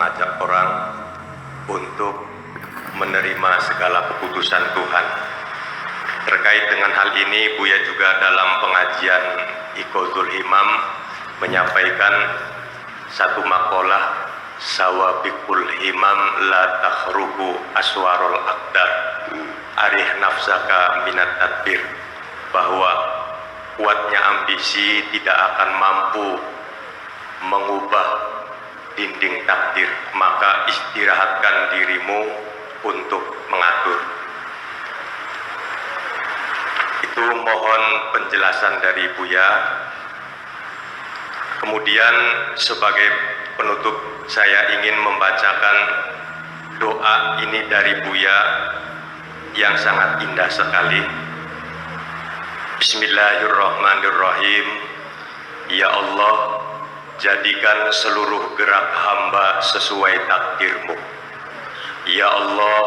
mengajak orang untuk menerima segala keputusan Tuhan. Terkait dengan hal ini, Buya juga dalam pengajian Iqazul Himam menyampaikan satu makalah, Sawabikul Himam la takhruku aswarul aqdar arih nafsaka minat tadbir, bahwa kuatnya ambisi tidak akan mampu mengubah dinding takdir, maka istirahatkan dirimu untuk mengatur. Itu mohon penjelasan dari Buya. Kemudian sebagai penutup saya ingin membacakan doa ini dari Buya yang sangat indah sekali. Bismillahirrahmanirrahim. Ya Allah, jadikan seluruh gerak hamba sesuai takdir-Mu. Ya Allah,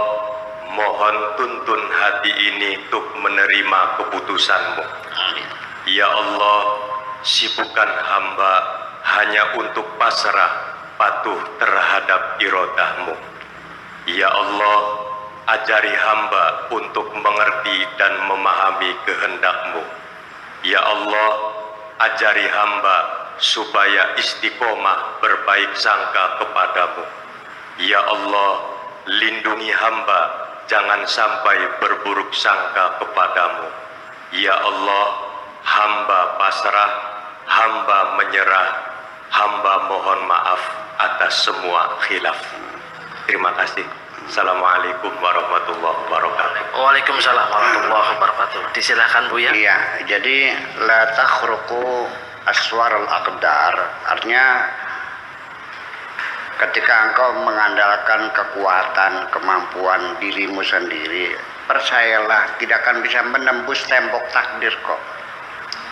mohon tuntun hati ini untuk menerima keputusan-Mu. Ya Allah, sibukkan hamba hanya untuk pasrah patuh terhadap irodah-Mu. Ya Allah, ajari hamba untuk mengerti dan memahami kehendak-Mu. Ya Allah, ajari hamba supaya istiqomah berbaik sangka kepadamu. Ya Allah, lindungi hamba jangan sampai berburuk sangka kepadamu. Ya Allah, hamba pasrah, hamba menyerah, hamba mohon maaf atas semua khilaf. Terima kasih. Assalamualaikum warahmatullahi wabarakatuh. Waalaikumsalam warahmatullahi wabarakatuh. Disilahkan Buya. Iya, jadi la takhruqu aswarul aqdar, artinya ketika engkau mengandalkan kekuatan, kemampuan dirimu sendiri, percayalah tidak akan bisa menembus tembok takdir kok.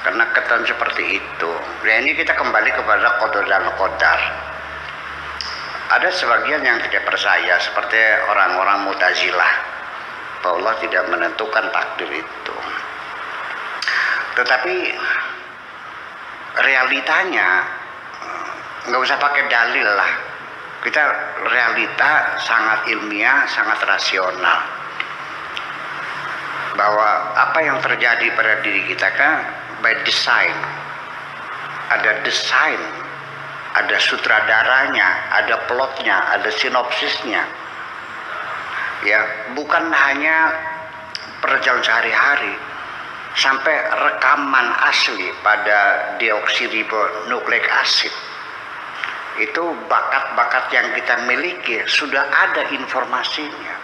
Karena ketentuan seperti itu. Ya, ini kita kembali kepada qada dan qadar. Ada sebagian yang tidak percaya, seperti orang-orang Mu'tazilah, bahwa Allah tidak menentukan takdir itu. Tetapi realitanya nggak usah pakai dalil lah. Kita realita sangat ilmiah, sangat rasional. Bahwa apa yang terjadi pada diri kita kan by design. Ada desain, ada sutradaranya, ada plotnya, ada sinopsisnya. Ya, bukan hanya perjalanan sehari-hari, sampai rekaman asli pada deoksiribonukleik asid. Itu bakat-bakat yang kita miliki sudah ada informasinya.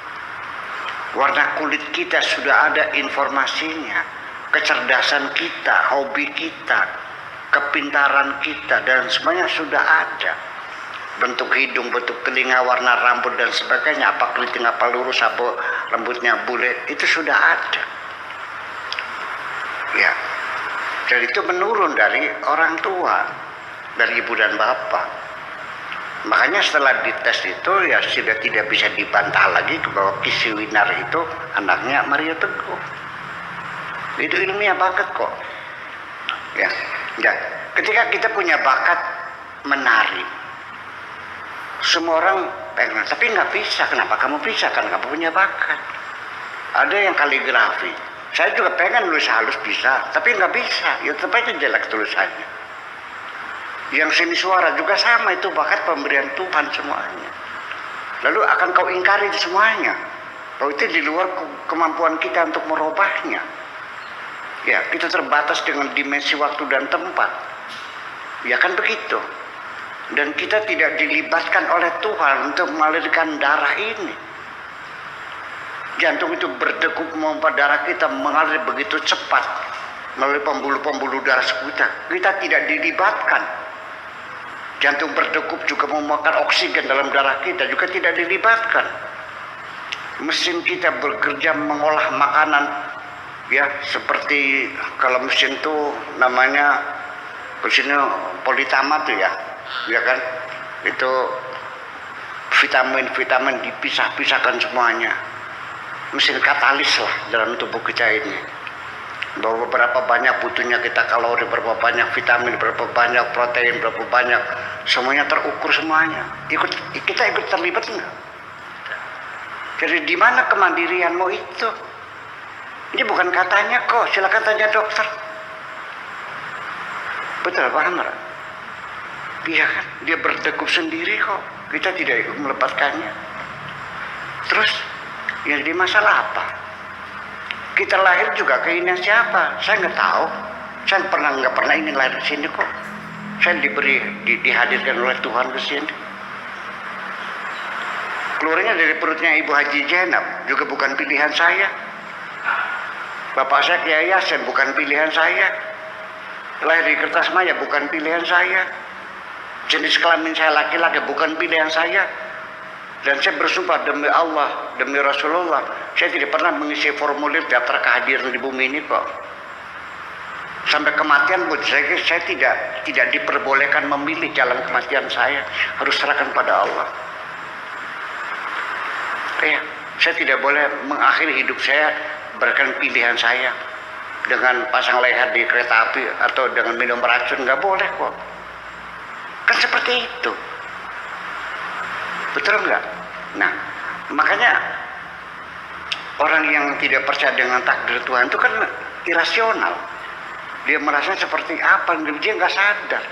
Warna kulit kita sudah ada informasinya. Kecerdasan kita, hobi kita, kepintaran kita, dan semuanya sudah ada. Bentuk hidung, bentuk telinga, warna rambut dan sebagainya, apa keriting, apa lurus, apa rambutnya bule, itu sudah ada. Ya, dan itu menurun dari orang tua, dari ibu dan bapak. Makanya setelah dites itu ya sudah tidak bisa dibantah lagi bahwa Kisi Winar itu anaknya Mario Teguh. Itu ilmiah banget kok. Ya, ya. Ketika kita punya bakat menari, semua orang pengen, tapi nggak bisa. Kenapa kamu bisa? Karena kamu punya bakat. Ada yang kaligrafi. Saya juga pengen nulis halus bisa, tapi nggak bisa. Ya tetap aja jelek tulisannya. Yang seni suara juga sama, itu bakat pemberian Tuhan semuanya. Lalu akan kau ingkari semuanya, bahwa itu di luar kemampuan kita untuk merubahnya. Ya, kita terbatas dengan dimensi waktu dan tempat. Ya kan begitu. Dan kita tidak dilibatkan oleh Tuhan untuk mengalirkan darah ini. Jantung itu berdegup memompa darah kita mengalir begitu cepat melalui pembuluh-pembuluh darah kita. Kita tidak dilibatkan. Jantung berdegup juga memakan oksigen dalam darah kita, juga tidak dilibatkan. Mesin kita bekerja mengolah makanan, ya seperti kalau mesin itu namanya mesinnya politama tuh ya kan, itu vitamin-vitamin dipisah-pisahkan semuanya. Mesin katalis lah dalam tubuh kita ini. bahwa berapa banyak butuhnya kita kalori, berapa banyak vitamin, berapa banyak protein, berapa banyak, semuanya terukur semuanya. Kita ikut terlibat enggak? Jadi di mana kemandirianmu itu? Ini bukan katanya kok, silakan tanya dokter. Betul paham nggak? Iya kan, dia berdegup sendiri kok. Kita tidak ikut melepaskannya. Terus yang jadi masalah apa? Kita lahir juga keinginan siapa? Saya nggak tahu. Saya nggak pernah ingin lahir di sini kok. Saya dihadirkan oleh Tuhan ke sini. Keluarnya dari perutnya Ibu Haji Zainab juga bukan pilihan saya. Bapak saya Kiai Yasin bukan pilihan saya. Lahir di Kertasmaya bukan pilihan saya. Jenis kelamin saya laki-laki bukan pilihan saya. Dan saya bersumpah demi Allah, demi Rasulullah, saya tidak pernah mengisi formulir daftar kehadiran di bumi ini kok. Sampai kematian pun saya tidak diperbolehkan memilih jalan kematian saya. Harus serahkan pada Allah. Ya, saya tidak boleh mengakhiri hidup saya berikan pilihan saya dengan pasang leher di kereta api atau dengan minum racun, nggak boleh kok. Kan seperti itu, betul nggak? Nah, makanya orang yang tidak percaya dengan takdir Tuhan itu kan irasional. Dia merasa seperti apa, dia nggak sadar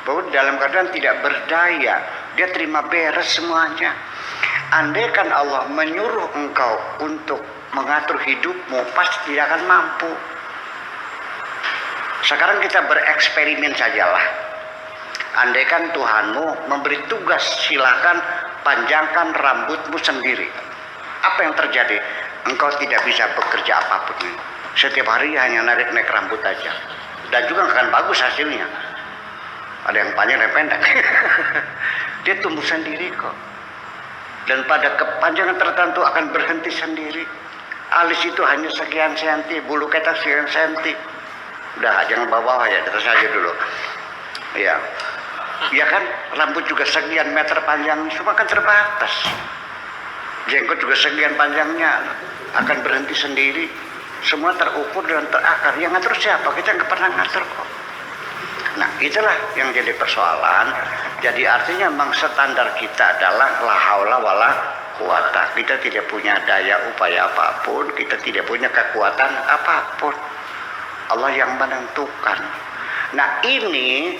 bahwa dalam keadaan tidak berdaya, dia terima beres semuanya. Andaikan Allah menyuruh engkau untuk mengatur hidupmu, pasti tidak akan mampu. Sekarang kita bereksperimen sajalah. Andaikan Tuhanmu memberi tugas, silakan panjangkan rambutmu sendiri. Apa yang terjadi? Engkau tidak bisa bekerja apapun. Setiap hari hanya narik rambut aja. Dan juga nggak akan bagus hasilnya. Ada yang panjang, ada yang pendek. Dia tumbuh sendiri kok. Dan pada kepanjangan tertentu akan berhenti sendiri. Alis itu hanya sekian senti, bulu ketek sekian senti. Udah, jangan bawa ya, terus aja dulu. Ya, ya kan, rambut juga sekian meter panjang, semua kan terbatas. Jenggot juga sekian panjangnya, akan berhenti sendiri. Semua terukur dan terakar. Yang ngatur siapa? Kita nggak pernah ngatur kok. Nah, itulah yang jadi persoalan. Jadi artinya memang standar kita adalah la haula wala quwata. Kita tidak punya daya upaya apapun, kita tidak punya kekuatan apapun. Allah yang menentukan. Nah, ini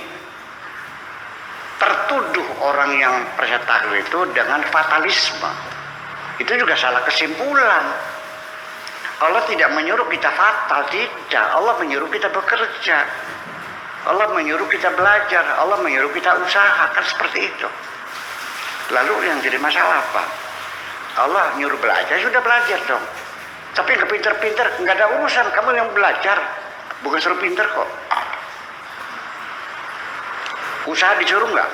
tertuduh orang yang percaya takdir itu dengan fatalisme. Itu juga salah kesimpulan. Allah tidak menyuruh kita fatal, tidak. Allah menyuruh kita bekerja. Allah menyuruh kita belajar, Allah menyuruh kita usaha, kan seperti itu. Lalu yang jadi masalah apa? Allah nyuruh belajar, sudah belajar dong. Tapi nggak pinter-pinter, nggak ada urusan, kamu yang belajar, bukan suruh pinter kok. Usaha disuruh nggak?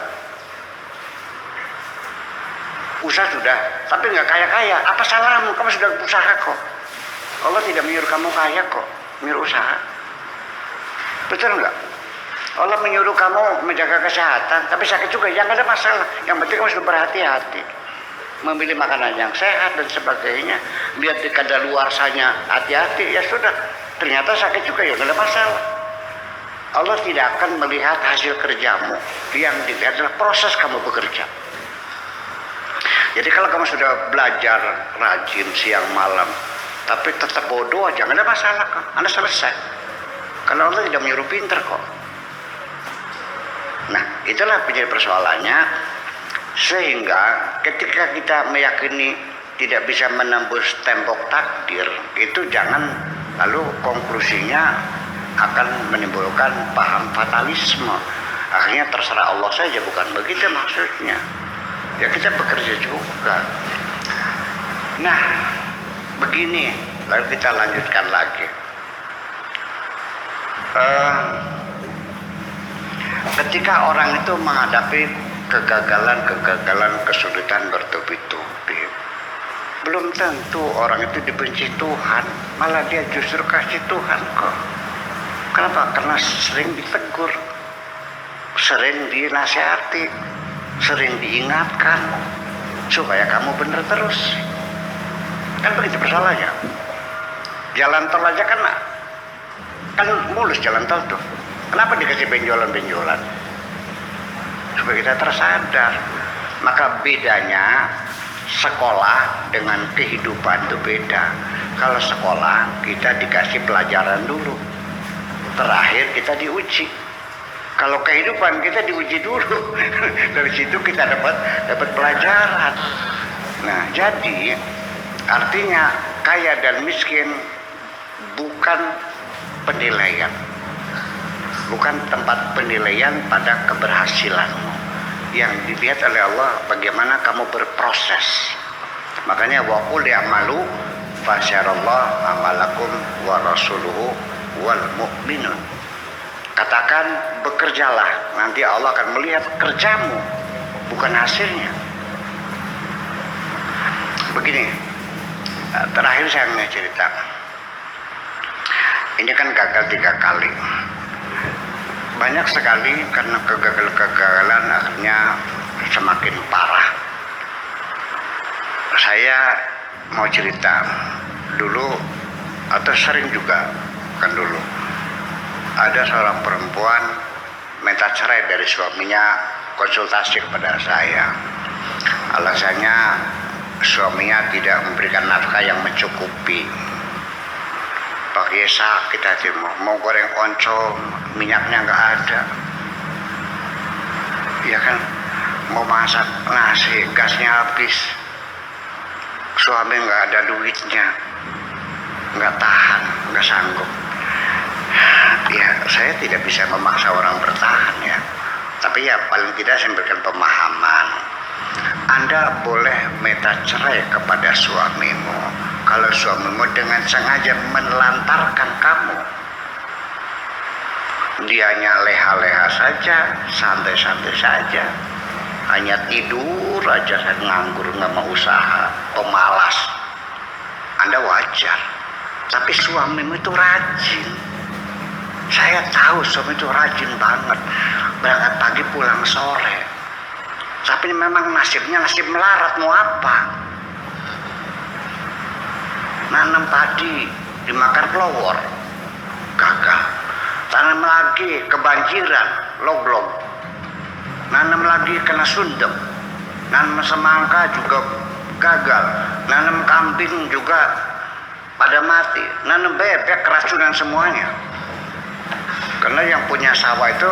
Usaha sudah, tapi nggak kaya-kaya. Apa salahmu? Kamu sudah usaha kok. Allah tidak menyuruh kamu kaya kok, menyuruh usaha. Betul nggak? Allah menyuruh kamu menjaga kesehatan, tapi sakit juga, ya nggak ada masalah. Yang penting kamu sudah berhati-hati, memilih makanan yang sehat dan sebagainya. Lihat di kadaluarsanya, hati-hati, ya sudah. Ternyata sakit juga, ya nggak ada masalah. Allah tidak akan melihat hasil kerjamu, yang dilihat adalah proses kamu bekerja. Jadi kalau kamu sudah belajar rajin siang malam, tapi tetap bodoh aja, nggak ada masalah kok. Anda selesai. Karena Allah tidak menyuruh pinter kok. Nah, itulah menjadi persoalannya. Sehingga ketika kita meyakini tidak bisa menembus tembok takdir, itu jangan lalu konklusinya akan menimbulkan paham fatalisme. Akhirnya terserah Allah saja, bukan begitu maksudnya. Ya kita bekerja juga. Nah, begini, lalu kita lanjutkan lagi. Ketika orang itu menghadapi kegagalan, kesulitan bertubi-tubi, belum tentu orang itu dibenci Tuhan, malah dia justru kasih Tuhan kok. Kenapa? Karena sering ditegur, sering dinasihati, sering diingatkan supaya kamu benar terus. Kan begitu persoalannya. Jalan tol aja kan Kan mulus jalan tol tuh. Kenapa dikasih benjolan-benjolan? Supaya kita tersadar. Maka bedanya sekolah dengan kehidupan itu beda. Kalau sekolah kita dikasih pelajaran dulu, terakhir kita diuji. Kalau kehidupan kita diuji dulu, dari situ kita dapat pelajaran. Nah, jadi artinya kaya dan miskin bukan penilaian, bukan tempat penilaian pada keberhasilanmu. Yang dilihat oleh Allah bagaimana kamu berproses. Makanya wa qul ya'malu fasyarallah amalakum wa rasuluhu wal mu'minun. Katakan bekerjalah, nanti Allah akan melihat kerjamu, bukan hasilnya. Begini, terakhir saya mau cerita. Ini kan gagal 3 kali. Banyak sekali karena kegagalan akhirnya semakin parah. Saya mau cerita dulu, atau sering juga, bukan dulu. Ada seorang perempuan minta cerai dari suaminya, konsultasi kepada saya. Alasannya suaminya tidak memberikan nafkah yang mencukupi. Pakai sakit hati, mau goreng oncom, minyaknya nggak ada. Ya kan, mau masak nasi, gasnya habis. Suami nggak ada duitnya, nggak tahan, nggak sanggup. Ya, saya tidak bisa memaksa orang bertahan ya. Tapi ya paling tidak saya memberikan pemahaman. Anda boleh minta cerai kepada suamimu kalau suamimu dengan sengaja menelantarkan kamu. Dianya leha-leha saja, santai-santai saja, hanya tidur aja, nganggur, nggak mau usaha, pemalas. Anda wajar. Tapi suamimu itu rajin. Saya tahu suami itu rajin banget, berangkat pagi pulang sore. Tapi memang nasibnya nasib melarat, mau apa? Nanam padi dimakan kelowor, gagal. Tanam lagi kebanjiran, loglog. Nanam lagi kena sundem. Nanam semangka juga gagal. Nanam kambing juga pada mati. Nanam bebek keracunan semuanya. Karena yang punya sawah itu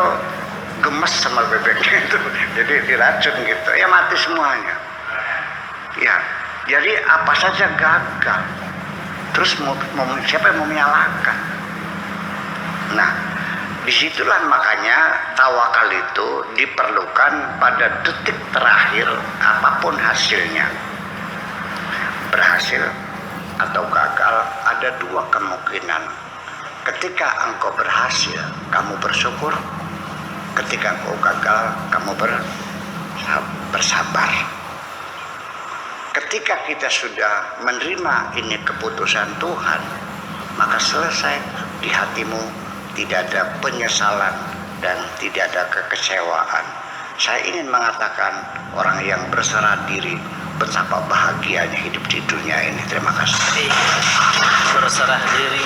gemes sama bebeknya itu, jadi diracun gitu, ya mati semuanya. Ya, jadi apa saja gagal. Terus siapa yang mau menyalahkan? Nah, disitulah makanya tawakal itu diperlukan pada detik terakhir apapun hasilnya. Berhasil atau gagal ada 2 kemungkinan. Ketika engkau berhasil, kamu bersyukur. Ketika engkau gagal, kamu bersabar. Ketika kita sudah menerima ini keputusan Tuhan, maka selesai di hatimu, tidak ada penyesalan dan tidak ada kekecewaan. Saya ingin mengatakan orang yang berserah diri betapa bahagianya hidup di dunia ini. Terima kasih. Berserah diri